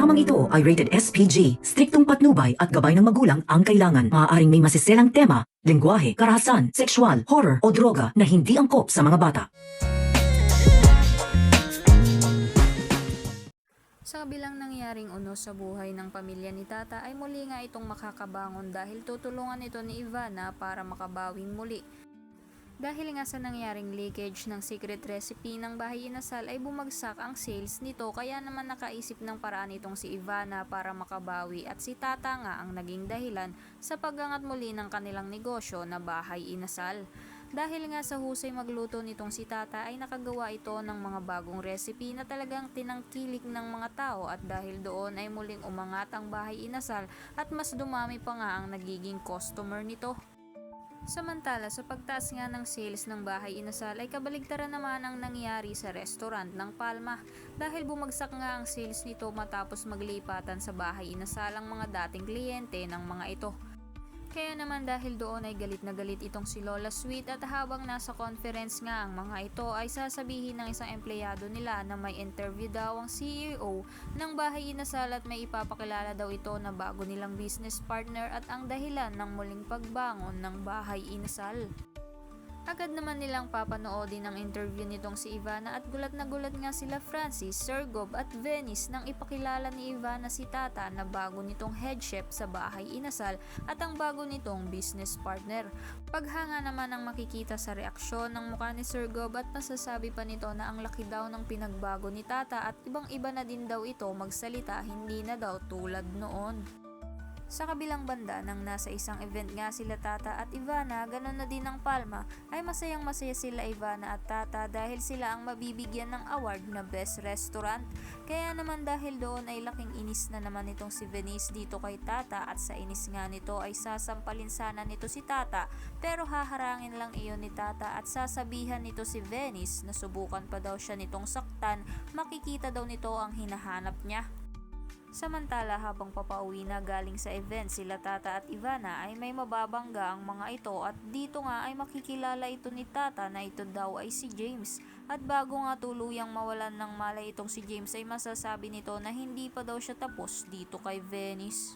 programang ito ay rated SPG, striktong patnubay at gabay ng magulang ang kailangan. Maaaring may masiselang tema, lengguwahe, karahasan, sexual, horror o droga na hindi angkop sa mga bata. Sa kabilang nangyaring unos sa buhay ng pamilya ni Tata ay muli nga itong makakabangon dahil tutulungan ito ni Ivana para makabawing muli. Dahil nga sa nangyaring leakage ng secret recipe ng bahay inasal ay bumagsak ang sales nito, kaya naman nakaisip ng paraan itong si Ivana para makabawi at si Tata nga ang naging dahilan sa pag-angat muli ng kanilang negosyo na bahay inasal. Dahil nga sa husay magluto nitong si Tata ay nakagawa ito ng mga bagong recipe na talagang tinangkilik ng mga tao, at dahil doon ay muling umangat ang bahay inasal at mas dumami pa nga ang nagiging customer nito. Samantala, sa pagtaas nga ng sales ng bahay inasal ay kabaligtaran naman ang nangyari sa restaurant ng Palma, dahil bumagsak nga ang sales nito matapos maglipatan sa bahay inasal ang mga dating kliyente ng mga ito. Kaya naman dahil doon ay galit na galit itong si Lola Sweet, at habang nasa conference nga ang mga ito ay sasabihin ng isang empleyado nila na may interview daw ang CEO ng bahay inasal at may ipapakilala daw ito na bago nilang business partner at ang dahilan ng muling pagbangon ng bahay inasal. Agad naman nilang papanoodin ang interview nitong si Ivana at gulat na gulat nga sila Francis, Sergob at Venice nang ipakilala ni Ivana si Tata na bago nitong head chef sa bahay inasal at ang bago nitong business partner. Paghanga naman ang makikita sa reaksyon ng mukha ni Sergob at masasabi pa nito na ang laki daw ng pinagbago ni Tata at ibang iba na din daw ito magsalita, hindi na daw tulad noon. Sa kabilang banda, nang nasa isang event nga sila Tata at Ivana, ganon na din ang Palma, ay masayang masaya sila Ivana at Tata dahil sila ang mabibigyan ng award na Best Restaurant. Kaya naman dahil doon ay laking inis na naman itong si Venice dito kay Tata, at sa inis nga nito ay sasampalin sana nito si Tata, pero haharangin lang iyon ni Tata at sasabihan nito si Venice na subukan pa daw siya nitong saktan, makikita daw nito ang hinahanap niya. Samantala, habang papauwi na galing sa event sila Tata at Ivana ay may mababangga ang mga ito, at dito nga ay makikilala ito ni Tata na ito daw ay si James, at bago nga tuluyang mawalan ng malay itong si James ay masasabi nito na hindi pa daw siya tapos dito kay Venice.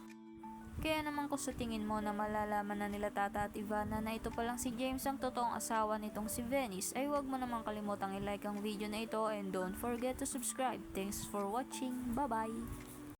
Kaya naman kung sa tingin mo na malalaman na nila Tata at Ivana na ito palang si James ang totoong asawa nitong si Venice, ay huwag mo namang kalimutang i-like ang video na ito and don't forget to subscribe. Thanks for watching. Bye bye!